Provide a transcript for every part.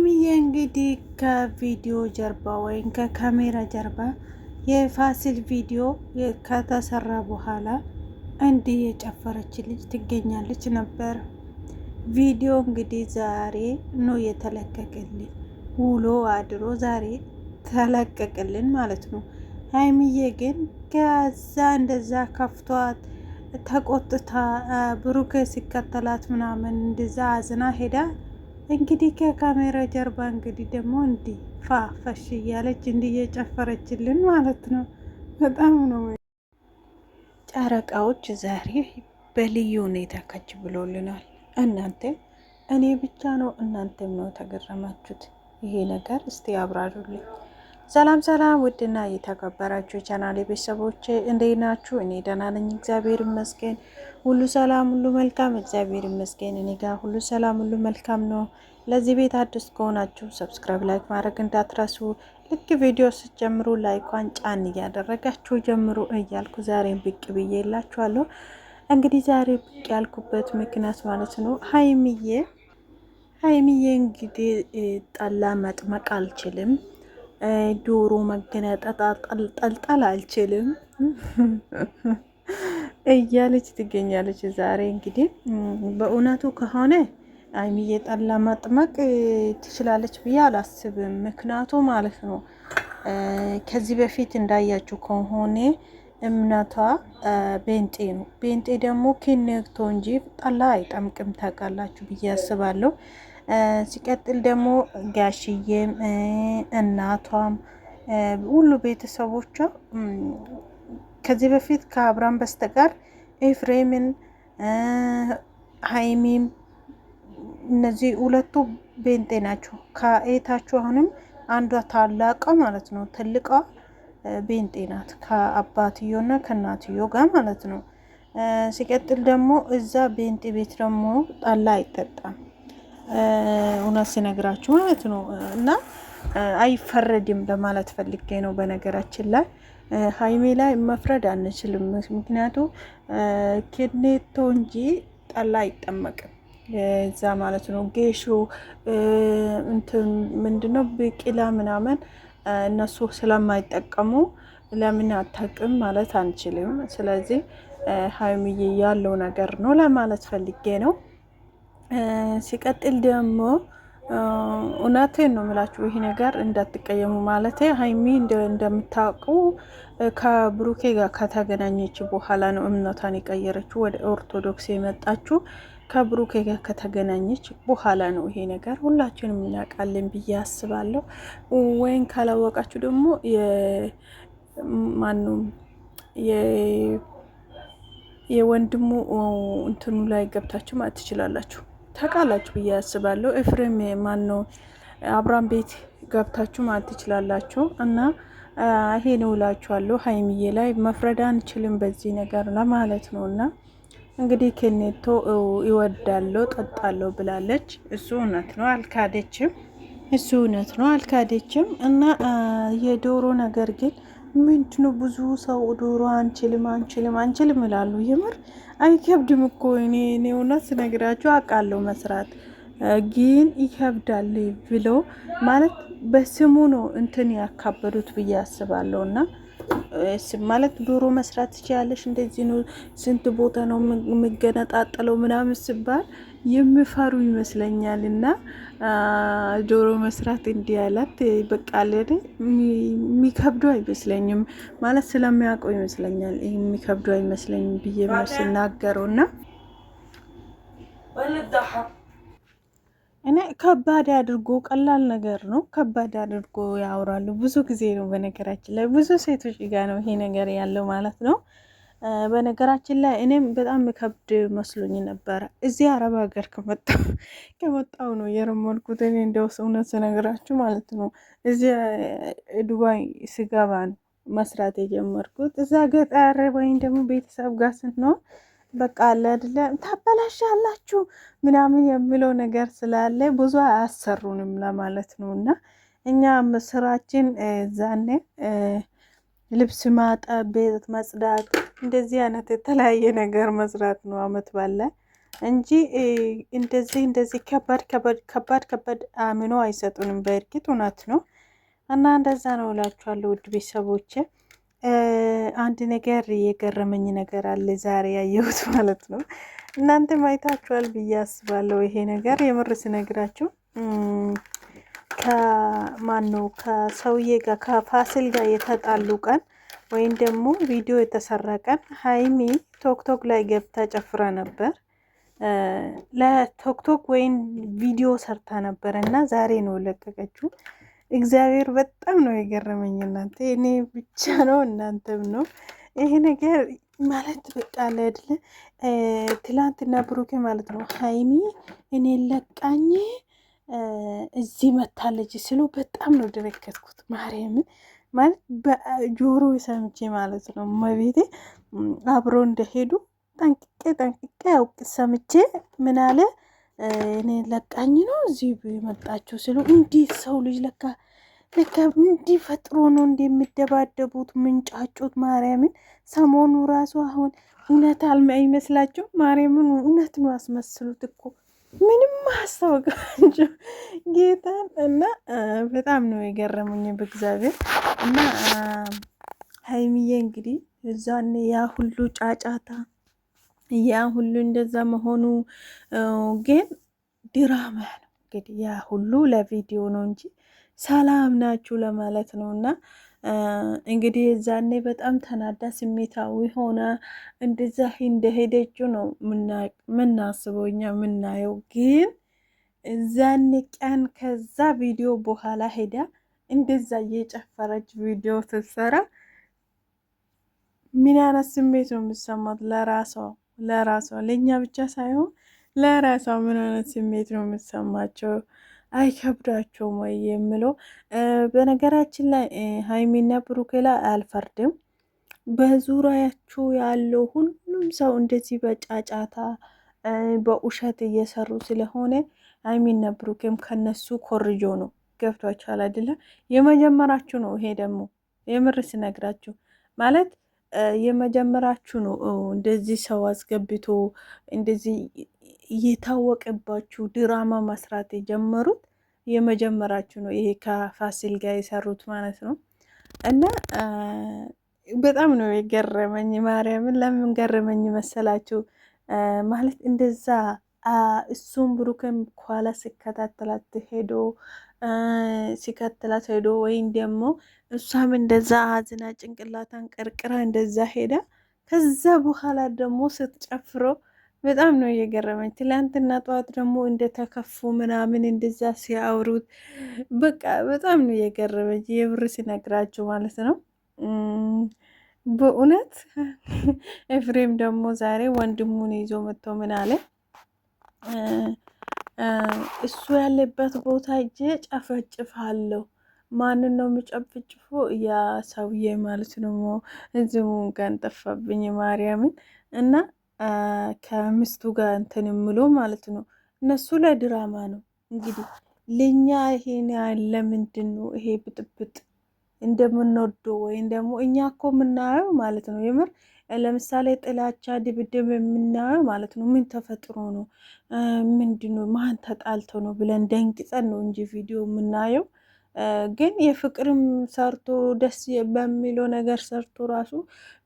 ሀይሚዬ እንግዲህ ከቪዲዮ ጀርባ ወይም ከካሜራ ጀርባ የፋሲል ቪዲዮ ከተሰራ በኋላ እንዲህ የጨፈረች ልጅ ትገኛለች ነበር። ቪዲዮ እንግዲህ ዛሬ ነው የተለቀቀልን፣ ውሎ አድሮ ዛሬ ተለቀቀልን ማለት ነው። ሀይሚዬ ግን ከዛ እንደዛ ከፍቷት ተቆጥታ ብሩክ ሲከተላት ምናምን እንደዛ አዝና ሄዳ እንግዲህ ከካሜራ ጀርባ እንግዲህ ደግሞ እንዲህ ፋፈሽ እያለች እንዲህ እየጨፈረችልን ማለት ነው። በጣም ነው ጨረቃዎች ዛሬ በልዩ ሁኔታ ከች ብሎልናል። እናንተ እኔ ብቻ ነው እናንተም ነው ተገረማችሁት? ይሄ ነገር እስቲ አብራሩልኝ። ሰላም ሰላም፣ ውድና የተከበራችሁ ቻናል ቤተሰቦች እንዴት ናችሁ? እኔ ደህና ነኝ፣ እግዚአብሔር ይመስገን። ሁሉ ሰላም፣ ሁሉ መልካም፣ እግዚአብሔር ይመስገን። እኔ ጋር ሁሉ ሰላም፣ ሁሉ መልካም ነው። ለዚህ ቤት አዲስ ከሆናችሁ ሰብስክራይብ፣ ላይክ ማድረግ እንዳትረሱ። ልክ ቪዲዮ ስትጀምሩ ላይኳን ጫን እያደረጋችሁ ጀምሩ እያልኩ ዛሬን ብቅ ብዬ የላችኋለሁ። እንግዲህ ዛሬ ብቅ ያልኩበት ምክንያት ማለት ነው ሀይሚዬ እንግዲህ ጠላ መጥመቅ አልችልም፣ ዶሮ መገነጠል አልችልም እያለች ትገኛለች። ዛሬ እንግዲህ በእውነቱ ከሆነ ሀይሚዬ ጠላ መጥመቅ ትችላለች ብዬ አላስብም። ምክንያቱ ማለት ነው ከዚህ በፊት እንዳያችሁ ከሆነ እምነቷ ቤንጤ ነው። ቤንጤ ደግሞ ኪኔክቶ እንጂ ጠላ አይጠምቅም፣ ታውቃላችሁ ብዬ አስባለሁ። ሲቀጥል ደግሞ ጋሽዬም እናቷም ሁሉ ቤተሰቦቿ ከዚህ በፊት ከአብርሃም በስተቀር ኤፍሬምን ሀይሚም እነዚህ ሁለቱ ቤንጤ ናቸው። ከኤታችሁ አሁንም አንዷ ታላቋ ማለት ነው ትልቋ ቤንጤ ናት፣ ከአባትዮና ከእናትዮ ጋር ማለት ነው። ሲቀጥል ደግሞ እዛ ቤንጤ ቤት ደግሞ ጠላ አይጠጣም፣ እውነት ሲነግራችሁ ማለት ነው። እና አይፈረድም ለማለት ፈልጌ ነው። በነገራችን ላይ ሀይሜ ላይ መፍረድ አንችልም፣ ምክንያቱ ኬኔቶ እንጂ ጠላ አይጠመቅም እዛ ማለት ነው። ጌሾ እንትን ምንድነው ብቅላ ምናምን እነሱ ስለማይጠቀሙ ለምን አታውቅም ማለት አንችልም። ስለዚህ ሀይሚዬ ያለው ነገር ነው ለማለት ፈልጌ ነው። ሲቀጥል ደግሞ እውነቴን ነው የምላችሁ፣ ይሄ ነገር እንዳትቀየሙ ማለት ሀይሚ እንደምታውቁ ከብሩኬ ጋር ከተገናኘች በኋላ ነው እምነቷን የቀየረችው፣ ወደ ኦርቶዶክስ የመጣችው ከብሩኬ ጋር ከተገናኘች በኋላ ነው። ይሄ ነገር ሁላችንም እናውቃለን ብዬ አስባለሁ። ወይም ካላወቃችሁ ደግሞ ማነው የወንድሙ እንትኑ ላይ ገብታችሁ ማለት ትችላላችሁ፣ ታውቃላችሁ ብዬ አስባለሁ። ኤፍሬም ማነው አብርሃም ቤት ገብታችሁ ማለት ትችላላችሁ። እና ይሄ ነው እላችኋለሁ። ሀይሚዬ ላይ መፍረድ አንችልም በዚህ ነገር ለማለት ነው። እና እንግዲህ ኬኔቶ ይወዳለው ጠጣለው ብላለች። እሱ እውነት ነው፣ አልካደችም። እሱ እውነት ነው፣ አልካደችም። እና የዶሮ ነገር ግን ምንድነው ብዙ ሰው ዶሮ አንችልም ይላሉ። የምር አይከብድም እኮ እኔ እውነት ስነግራችሁ አውቃለሁ መስራት ግን ይከብዳል ብሎ ማለት በስሙ ነው እንትን ያካበዱት ብዬ አስባለሁ። እና ማለት ዶሮ መስራት ትችላለሽ፣ እንደዚህ ነው፣ ስንት ቦታ ነው የምገነጣጠለው ምናምን ስባል የሚፈሩ ይመስለኛል። እና ዶሮ መስራት እንዲህ ያላት በቃ ለኔ የሚከብደው አይመስለኝም ማለት ስለሚያውቀው ይመስለኛል የሚከብደው አይመስለኝም ብዬ ነው ስናገረው። እና እኔ ከባድ አድርጎ ቀላል ነገር ነው ከባድ አድርጎ ያወራሉ ብዙ ጊዜ ነው። በነገራችን ላይ ብዙ ሴቶች ጋር ነው ይሄ ነገር ያለው ማለት ነው። በነገራችን ላይ እኔም በጣም ከብድ መስሎኝ ነበረ። እዚህ አረብ ሀገር ከመጣው ነው የረመልኩት። እኔ እንደው እውነት ስነግራችሁ ማለት ነው እዚህ ዱባይ ስገባ ነው መስራት የጀመርኩት። እዛ ገጠር ወይም ደግሞ ቤተሰብ ጋር ስንሆን በቃ አለ አይደለ ታበላሻላችሁ ምናምን የሚለው ነገር ስላለ ብዙ አያሰሩንም ለማለት ነው። እና እኛ ስራችን ዛኔ ልብስ ማጠብ፣ ቤት መጽዳት፣ እንደዚህ አይነት የተለያየ ነገር መስራት ነው። አመት ባለ እንጂ እንደዚህ ከባድ አምኖ አይሰጡንም። በእርግጥ እውነት ነው እና እንደዛ ነው እላችኋለሁ ውድ ቤተሰቦቼ። አንድ ነገር የገረመኝ ነገር አለ ዛሬ ያየሁት ማለት ነው። እናንተ ማይታችኋል ብዬ አስባለሁ። ይሄ ነገር የምር ስነግራችሁ ከማን ነው ከሰውዬ ጋር ከፋሲል ጋር የተጣሉ ቀን ወይም ደግሞ ቪዲዮ የተሰራ ቀን ሀይሚ ቶክቶክ ላይ ገብታ ጨፍራ ነበር። ለቶክቶክ ወይም ቪዲዮ ሰርታ ነበር እና ዛሬ ነው ለቀቀችው። እግዚአብሔር በጣም ነው የገረመኝ። እናንተ እኔ ብቻ ነው እናንተም ነው ይሄ ነገር ማለት በቃ ለድለ ትላንትና ብሩኬ ማለት ነው ሀይሚ እኔ ለቃኝ እዚህ መታለች ስሉ በጣም ነው ደነገጥኩት። ማርያምን ማለት በጆሮ ሰምቼ ማለት ነው መቤቴ አብሮ እንደሄዱ ጠንቅቄ ያውቅ ሰምቼ ምን አለ እኔ ለቃኝ ነው እዚህ መጣችሁ ስሉ እንዴት ሰው ልጅ ለካ እንዲህ ፈጥሮ ነው እንደሚደባደቡት ምንጫጩት። ማርያምን ሰሞኑ ራሱ አሁን እውነት አይመስላችሁ? ማርያምን እውነት ነው አስመስሉት እኮ ምንም ማስታወቃቸው ጌታን እና በጣም ነው የገረሙኝ በእግዚአብሔር እና ሀይሚዬ እንግዲህ እዛኔ ያ ሁሉ ጫጫታ ያ ሁሉ እንደዛ መሆኑ ግን ድራማ ነው። እንግዲህ ያ ሁሉ ለቪዲዮ ነው እንጂ ሰላም ናችሁ ለማለት ነው። እና እንግዲህ እዛኔ በጣም ተናዳ ስሜታዊ ሆነ እንደዛ እንደሄደችው ነው ምናስበው እኛ ምናየው። ግን እዛኔ ቀን ከዛ ቪዲዮ በኋላ ሄዳ እንደዛ እየጨፈረች ቪዲዮ ስትሰራ ምን አይነት ስሜት ነው የሚሰማት? ለራሷ ለእኛ ብቻ ሳይሆን ለራሷ ምን አይነት ስሜት ነው የሚሰማቸው? አይከብዳቸውም ወይ የምለው። በነገራችን ላይ ሀይሚና ብሩኬ ላይ አልፈርድም። በዙሪያችሁ ያለው ሁሉም ሰው እንደዚህ በጫጫታ በውሸት እየሰሩ ስለሆነ ሀይሚና ብሩኬም ከነሱ ኮርጆ ነው። ገብቷችኋል አይደለ? የመጀመራችሁ ነው። ይሄ ደግሞ የምር ስነግራችሁ ማለት የመጀመራችሁ ነው። እንደዚህ ሰው አስገብቶ እንደዚህ እየታወቀባችሁ ድራማ መስራት የጀመሩት የመጀመራችሁ ነው። ይሄ ከፋሲል ጋር የሰሩት ማለት ነው። እና በጣም ነው የገረመኝ። ማርያምን ለምን ገረመኝ መሰላችሁ? ማለት እንደዛ እሱም ብሩክም ኋላ ሲከተላት ሄዶ ወይም ደግሞ እሷም እንደዛ አዝና ጭንቅላታን ቀርቅራ እንደዛ ሄዳ ከዛ በኋላ ደግሞ ስትጨፍሮ በጣም ነው እየገረመኝ። ትላንትና ጠዋት ደግሞ እንደተከፉ ምናምን እንደዛ ሲያወሩት በቃ በጣም ነው እየገረመኝ የብር ሲነግራቸው ማለት ነው። በእውነት ኤፍሬም ደግሞ ዛሬ ወንድሙን ይዞ መጥቶ ምን አለ እሱ ያለበት ቦታ እጄ ጨፈጭፋለሁ። ማንን ነው የሚጨፍጭፎ? ያ ሰውዬ ማለት ነው። እዚሁ ጋር ጠፋብኝ ማርያምን። እና ከምስቱ ጋር እንትን የምሎ ማለት ነው። እነሱ ለድራማ ነው እንግዲህ። ለእኛ ይሄን ያለ ምንድን ነው ይሄ ብጥብጥ እንደምንወደው ወይም ደግሞ እኛ እኮ የምናየው ማለት ነው የምር ለምሳሌ ጥላቻ፣ ድብድብ የምናየው ማለት ነው ምን ተፈጥሮ ነው ምንድን ነው ማን ተጣልቶ ነው ብለን ደንግጸን ነው እንጂ ቪዲዮ የምናየው። ግን የፍቅርም ሰርቶ ደስ በሚለው ነገር ሰርቶ ራሱ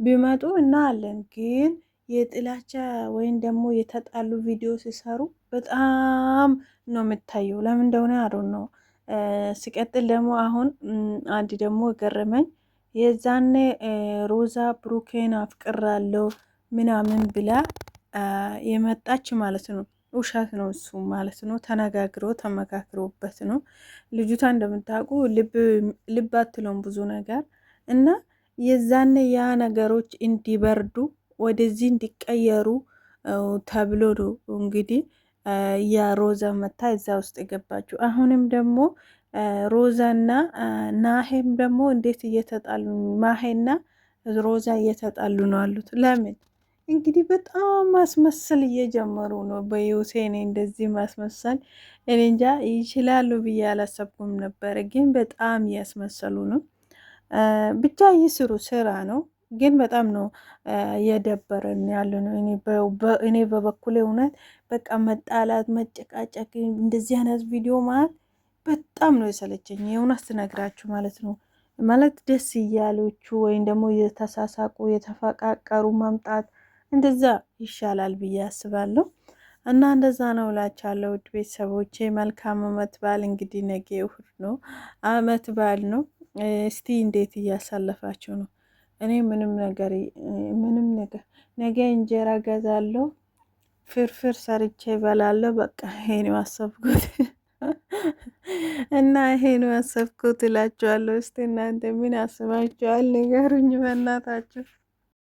ቢመጡ እናያለን። ግን የጥላቻ ወይም ደግሞ የተጣሉ ቪዲዮ ሲሰሩ በጣም ነው የምታየው። ለምን እንደሆነ አዶን ነው። ሲቀጥል ደግሞ አሁን አንድ ደግሞ ገረመኝ። የዛኔ ሮዛ ብሩኬን አፍቅራለሁ ምናምን ብላ የመጣች ማለት ነው። ውሸት ነው እሱ ማለት ነው። ተነጋግሮ ተመካክሮበት ነው። ልጅቷ እንደምታውቁ ልብ አትለውም ብዙ ነገር እና የዛኔ ያ ነገሮች እንዲበርዱ ወደዚህ እንዲቀየሩ ተብሎ ነው እንግዲህ የሮዛ መታ እዛ ውስጥ የገባችው። አሁንም ደግሞ ሮዛና ናሄም ደግሞ እንዴት እየተጣሉ ማሄና ሮዛ እየተጣሉ ነው አሉት። ለምን እንግዲህ በጣም ማስመሰል እየጀመሩ ነው። በዮሴኔ እንደዚህ ማስመሰል እኔ እንጃ ይችላሉ ብዬ አላሰብኩም ነበር፣ ግን በጣም እያስመሰሉ ነው። ብቻ ይስሩ፣ ስራ ነው። ግን በጣም ነው የደበረን ያለ ነው። እኔ በበኩሌ እውነት በቃ መጣላት፣ መጨቃጨቅ፣ እንደዚህ አይነት ቪዲዮ ማለት በጣም ነው የሰለቸኝ የእውነት ስነግራችሁ ማለት ነው። ማለት ደስ እያሎቹ ወይም ደግሞ የተሳሳቁ የተፈቃቀሩ መምጣት እንደዛ ይሻላል ብዬ አስባለሁ። እና እንደዛ ነው እላችኋለሁ ውድ ቤተሰቦቼ። መልካም አመት በዓል። እንግዲህ ነገ እሁድ ነው፣ አመት በዓል ነው። እስቲ እንዴት እያሳለፋችሁ ነው? እኔ ምንም ነገር ነገ እንጀራ ገዛለሁ፣ ፍርፍር ሰርቼ እበላለሁ። በቃ ይሄን ያሰብኩት እና ይሄን ያሰብኩት እላችኋለሁ። እስቲ እናንተ ምን አስባችኋል? ንገሩኝ በእናታችሁ።